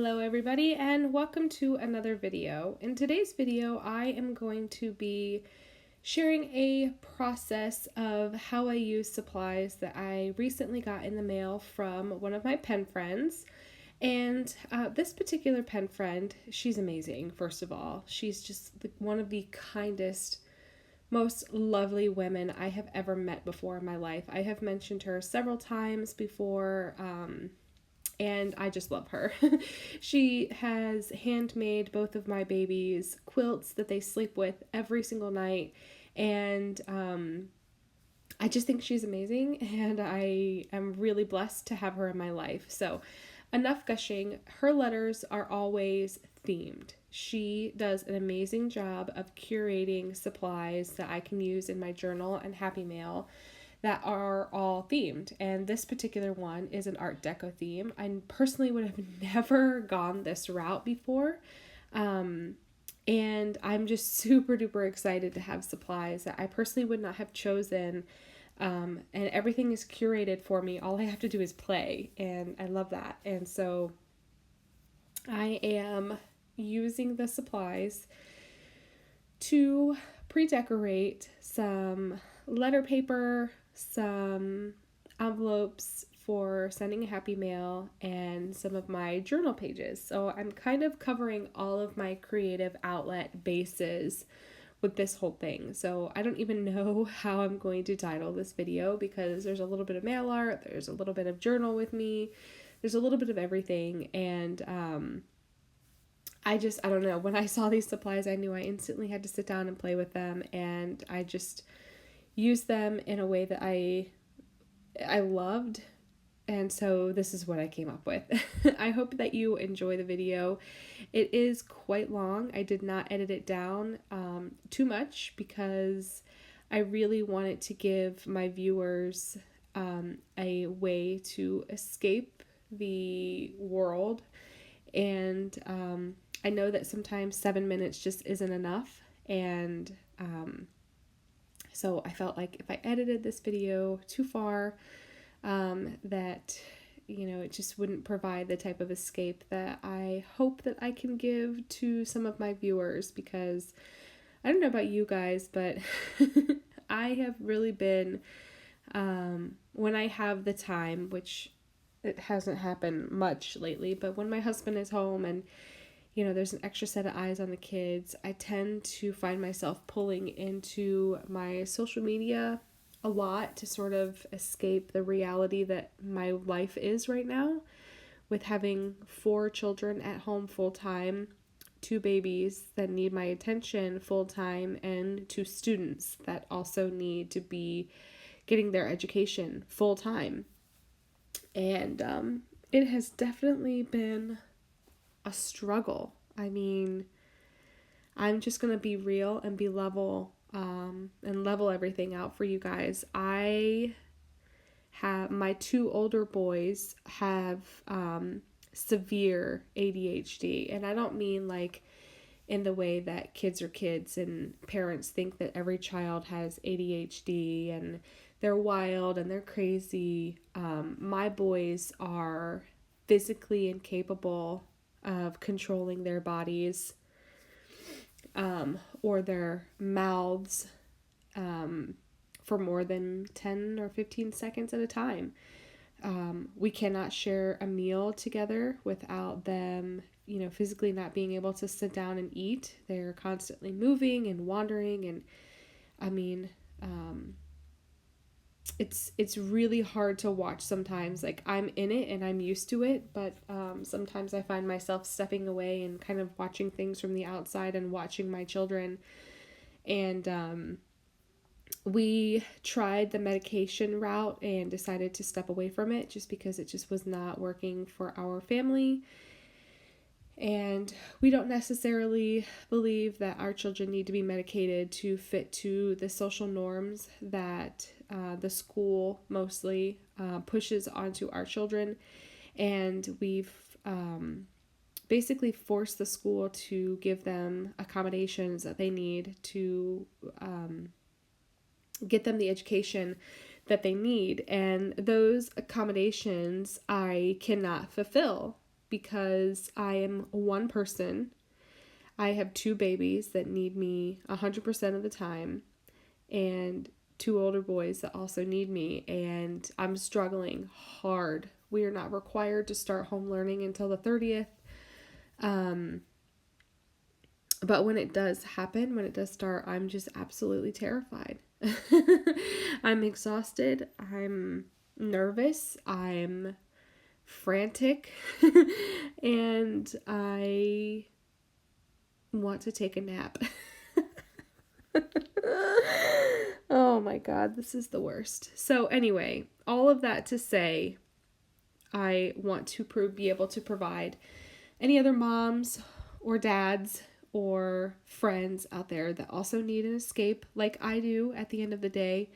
Hello everybody and welcome to another video. In today's video I am going to be sharing a process of how I use supplies that I recently got in the mail from one of my pen friends. And this particular pen friend, she's amazing, first of all. She's just one of the kindest, most lovely women I have ever met before in my life. I have mentioned her several times before, and I just love her. She has handmade both of my babies quilts that they sleep with every single night, and I just think she's amazing, and I am really blessed to have her in my life. So, enough gushing. Her letters are always themed. She does an amazing job of curating supplies that I can use in my journal and Happy Mail that are all themed. And this particular one is an Art Deco theme. I personally would have never gone this route before. And I'm just super duper excited to have supplies that I personally would not have chosen. And everything is curated for me. All I have to do is play, and I love that. And so I am using the supplies to pre-decorate some letter paper, some envelopes for sending a Happy Mail, and some of my journal pages. So I'm kind of covering all of my creative outlet bases with this whole thing. So I don't even know how I'm going to title this video, because there's a little bit of mail art, there's a little bit of journal with me, there's a little bit of everything. And I don't know, when I saw these supplies, I knew I instantly had to sit down and play with them, and I just used them in a way that I loved. And so this is what I came up with. I hope that you enjoy the video. It is quite long. I did not edit it down too much, because I really wanted to give my viewers a way to escape the world. And I know that sometimes 7 minutes just isn't enough. And so I felt like if I edited this video too far, that, it just wouldn't provide the type of escape that I hope that I can give to some of my viewers. Because I don't know about you guys, but I have really been, when I have the time, which it hasn't happened much lately, but when my husband is home and there's an extra set of eyes on the kids, I tend to find myself pulling into my social media a lot to sort of escape the reality that my life is right now, with having 4 children at home full time, 2 babies that need my attention full time, and 2 students that also need to be getting their education full time. And it has definitely been a struggle. I mean, I'm just going to be real and be level, and level everything out for you guys. I have, my 2 older boys have severe ADHD, and I don't mean like in the way that kids are kids and parents think that every child has ADHD and they're wild and they're crazy. My boys are physically incapable of controlling their bodies, or their mouths, for more than 10 or 15 seconds at a time. We cannot share a meal together without them, physically not being able to sit down and eat. They're constantly moving and wandering, and I mean, it's really hard to watch sometimes. Like, I'm in it and I'm used to it, but sometimes I find myself stepping away and kind of watching things from the outside and watching my children. And we tried the medication route and decided to step away from it just because it just was not working for our family. And we don't necessarily believe that our children need to be medicated to fit to the social norms that the school mostly pushes onto our children. And we've basically forced the school to give them accommodations that they need to get them the education that they need. And those accommodations I cannot fulfill. because I am one person. I have two babies that need me 100% of the time, and two older boys that also need me, and I'm struggling hard. We are not required to start home learning until the 30th. But when it does happen, when it does start, I'm just absolutely terrified. I'm exhausted. I'm nervous. I'm frantic. And I want to take a nap. Oh my God, this is the worst. So anyway, all of that to say, I want to be able to provide any other moms or dads or friends out there that also need an escape like I do at the end of the day.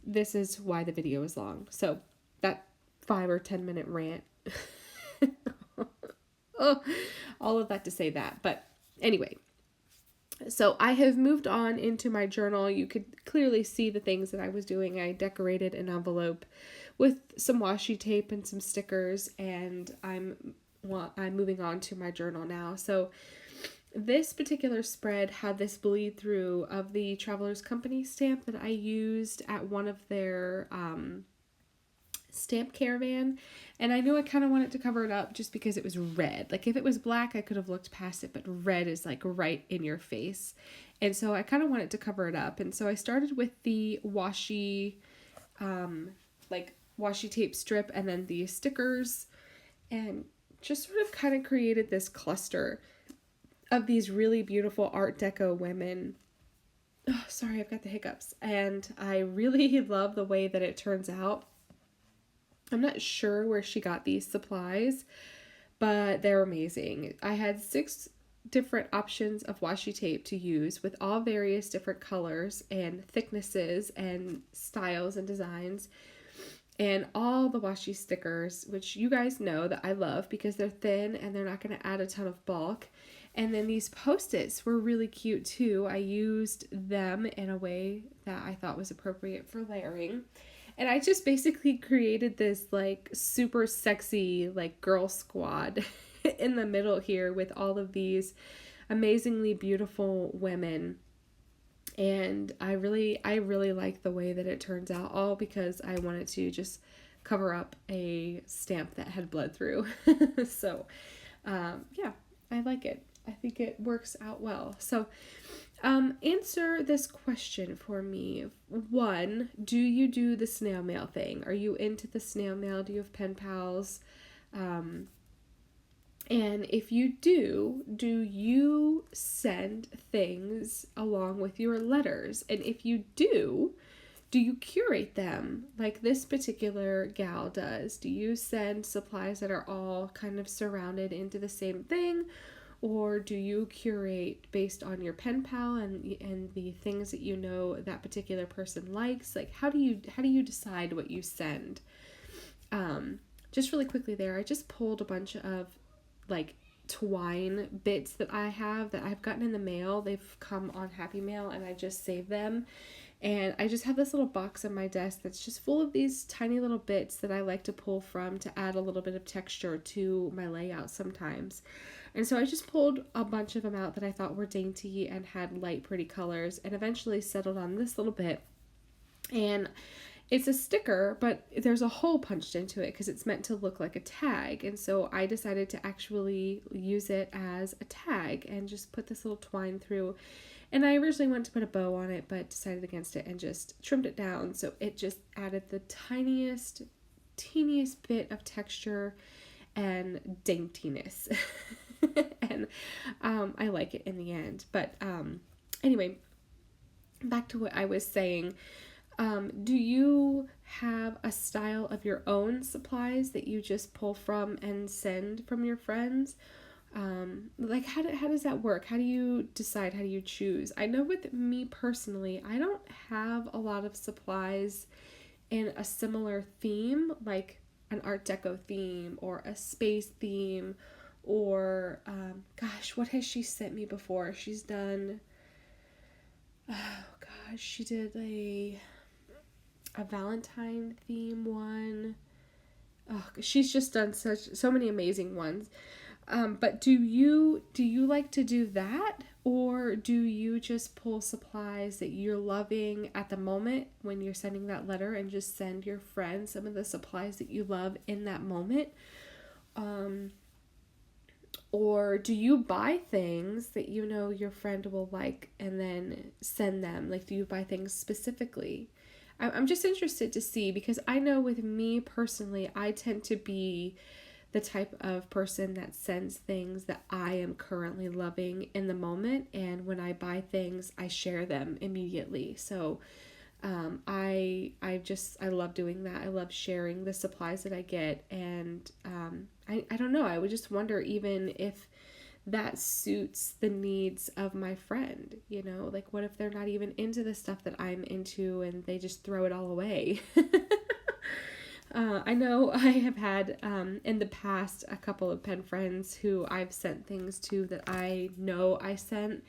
This is why the video is long. So that 5 or 10 minute rant. Oh, all of that to say that. But anyway, so I have moved on into my journal. You could clearly see the things that I was doing. I decorated an envelope with some washi tape and some stickers, and I'm moving on to my journal now. So this particular spread had this bleed through of the Travelers Company stamp that I used at one of their stamp caravan, and I knew I kind of wanted to cover it up just because it was red. Like if it was black I could have looked past it, but red is like right in your face, and so I kind of wanted to cover it up. And so I started with the washi washi tape strip and then the stickers, and just sort of kind of created this cluster of these really beautiful Art Deco women. Oh, sorry, I've got the hiccups. And I really love the way that it turns out. I'm not sure where she got these supplies, but they're amazing. I had 6 different options of washi tape to use with all various different colors and thicknesses and styles and designs. And all the washi stickers, which you guys know that I love because they're thin and they're not going to add a ton of bulk. And then these Post-its were really cute too. I used them in a way that I thought was appropriate for layering. And I just basically created this like super sexy like girl squad in the middle here with all of these amazingly beautiful women. And I really like the way that it turns out, all because I wanted to just cover up a stamp that had bled through. So yeah, I like it. I think it works out well. So answer this question for me. 1, do you do the snail mail thing? Are you into the snail mail? Do you have pen pals? And if you do you send things along with your letters? And if you do you curate them like this particular gal does? Do you send supplies that are all kind of surrounded into the same thing? Or do you curate based on your pen pal and the things that you know that particular person likes? Like how do you decide what you send? Just really quickly there, I just pulled a bunch of like twine bits that I've gotten in the mail. They've come on Happy Mail and I just saved them. And I just have this little box on my desk that's just full of these tiny little bits that I like to pull from to add a little bit of texture to my layout sometimes. And so I just pulled a bunch of them out that I thought were dainty and had light, pretty colors, and eventually settled on this little bit. And it's a sticker, but there's a hole punched into it because it's meant to look like a tag. And so I decided to actually use it as a tag and just put this little twine through. And I originally wanted to put a bow on it, but decided against it and just trimmed it down. So it just added the teeniest bit of texture and daintiness. And I like it in the end. But anyway, back to what I was saying. Do you have a style of your own supplies that you just pull from and send from your friends? Like how does that work? How do you decide? How do you choose? I know with me personally, I don't have a lot of supplies in a similar theme, like an Art Deco theme or a space theme, or gosh, what has she sent me before? She's done, oh gosh, she did a Valentine theme one. Oh, she's just done so many amazing ones. But do you like to do that, or do you just pull supplies that you're loving at the moment when you're sending that letter and just send your friend some of the supplies that you love in that moment? Um, or do you buy things that you know your friend will like and then send them? Like, do you buy things specifically? I'm just interested to see, because I know with me personally, I tend to be the type of person that sends things that I am currently loving in the moment. And when I buy things, I share them immediately. So I love doing that. I love sharing the supplies that I get. And I don't know. I would just wonder even if that suits the needs of my friend, you know, like what if they're not even into the stuff that I'm into and they just throw it all away? I know I have had in the past a couple of pen friends who I've sent things to that I know I sent,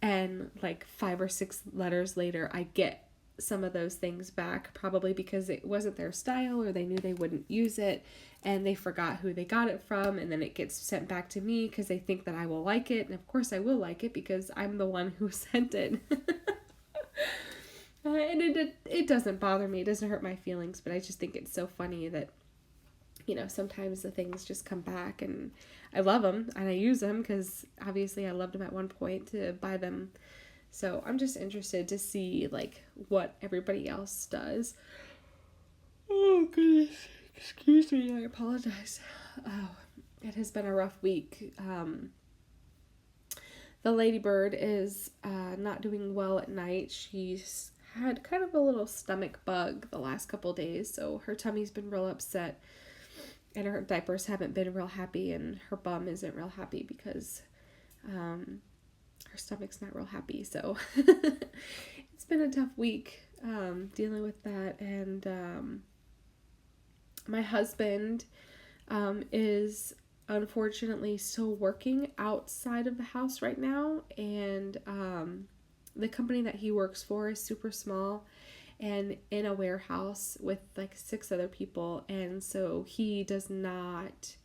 and like 5 or 6 letters later, I get some of those things back, probably because it wasn't their style or they knew they wouldn't use it and they forgot who they got it from, and then it gets sent back to me because they think that I will like it, and of course I will like it because I'm the one who sent it. And it doesn't bother me. It doesn't hurt my feelings, but I just think it's so funny that, you know, sometimes the things just come back, and I love them and I use them because obviously I loved them at one point to buy them. So I'm just interested to see like what everybody else does. Oh goodness, excuse me, I apologize. Oh, it has been a rough week. The ladybird is not doing well at night. She's had kind of a little stomach bug the last couple days, so her tummy's been real upset, and her diapers haven't been real happy, and her bum isn't real happy because her stomach's not real happy. So it's been a tough week dealing with that. And my husband is unfortunately still working outside of the house right now, and the company that he works for is super small and in a warehouse with like 6 other people, and so he does not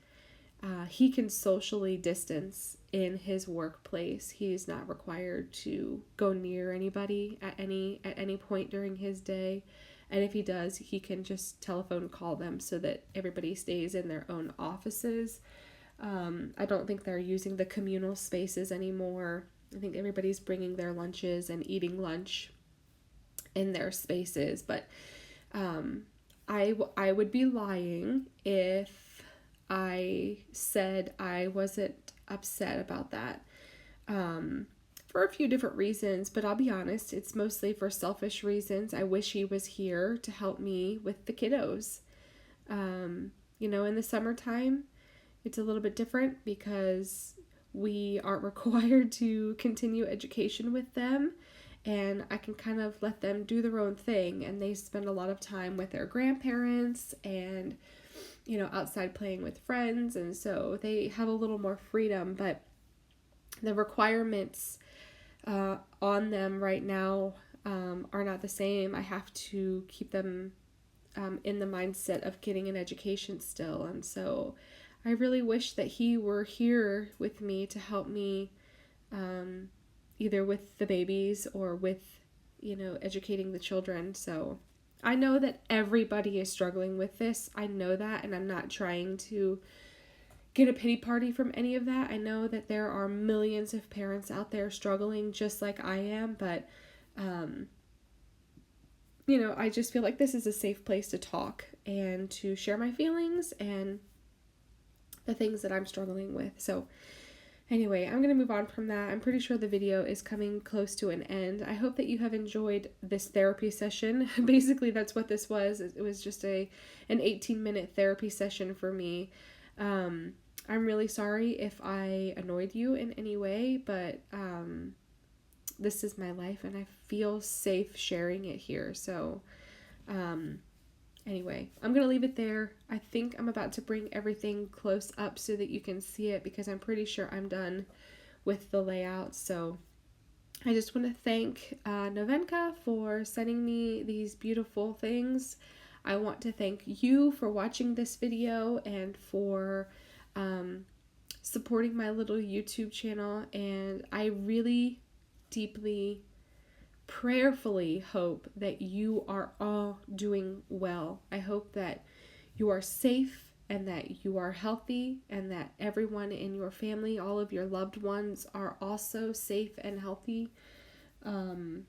he can socially distance in his workplace. He's not required to go near anybody at any point during his day. And if he does, he can just telephone call them so that everybody stays in their own offices. I don't think they're using the communal spaces anymore. I think everybody's bringing their lunches and eating lunch in their spaces. But I would be lying if I said I wasn't upset about that. For a few different reasons, but I'll be honest, it's mostly for selfish reasons. I wish he was here to help me with the kiddos. You know, in the summertime, it's a little bit different because we aren't required to continue education with them, and I can kind of let them do their own thing, and they spend a lot of time with their grandparents and, you know, outside playing with friends, and so they have a little more freedom. But the requirements on them right now are not the same. I have to keep them in the mindset of getting an education still, and so I really wish that he were here with me to help me either with the babies or with, you know, educating the children. So I know that everybody is struggling with this. I know that, and I'm not trying to get a pity party from any of that. I know that there are millions of parents out there struggling just like I am, but you know, I just feel like this is a safe place to talk and to share my feelings and the things that I'm struggling with. So anyway, I'm going to move on from that. I'm pretty sure the video is coming close to an end. I hope that you have enjoyed this therapy session. Basically, that's what this was. It was just an 18-minute therapy session for me. I'm really sorry if I annoyed you in any way, but this is my life and I feel safe sharing it here. So anyway, I'm going to leave it there. I think I'm about to bring everything close up so that you can see it, because I'm pretty sure I'm done with the layout. So I just want to thank Novenka for sending me these beautiful things. I want to thank you for watching this video and for supporting my little YouTube channel. And I really deeply, prayerfully hope that you are all doing well. I hope that you are safe and that you are healthy, and that everyone in your family, all of your loved ones, are also safe and healthy. And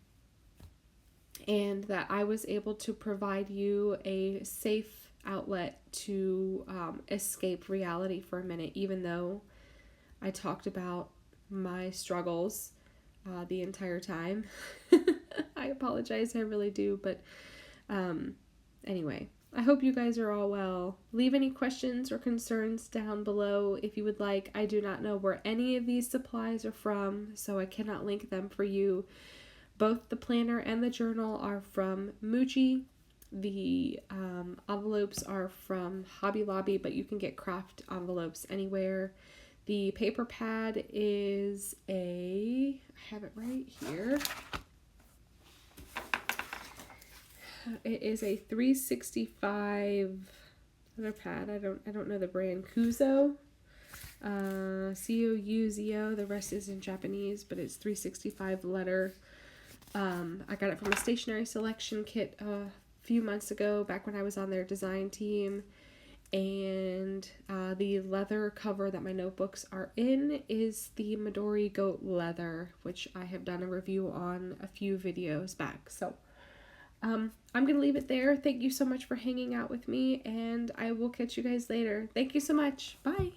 that I was able to provide you a safe outlet to escape reality for a minute, even though I talked about my struggles the entire time. I apologize, I really do, but anyway, I hope you guys are all well. Leave any questions or concerns down below if you would like. I do not know where any of these supplies are from, so I cannot link them for you. Both the planner and the journal are from Muji. The envelopes are from Hobby Lobby, but you can get craft envelopes anywhere. The paper pad is I have it right here. It is a 365 letter pad. I don't know the brand. Kuzo. Couzo. The rest is in Japanese, but it's 365 letter. I got it from a stationery selection kit a few months ago, back when I was on their design team. And the leather cover that my notebooks are in is the Midori goat leather, which I have done a review on a few videos back. So I'm going to leave it there. Thank you so much for hanging out with me, and I will catch you guys later. Thank you so much. Bye.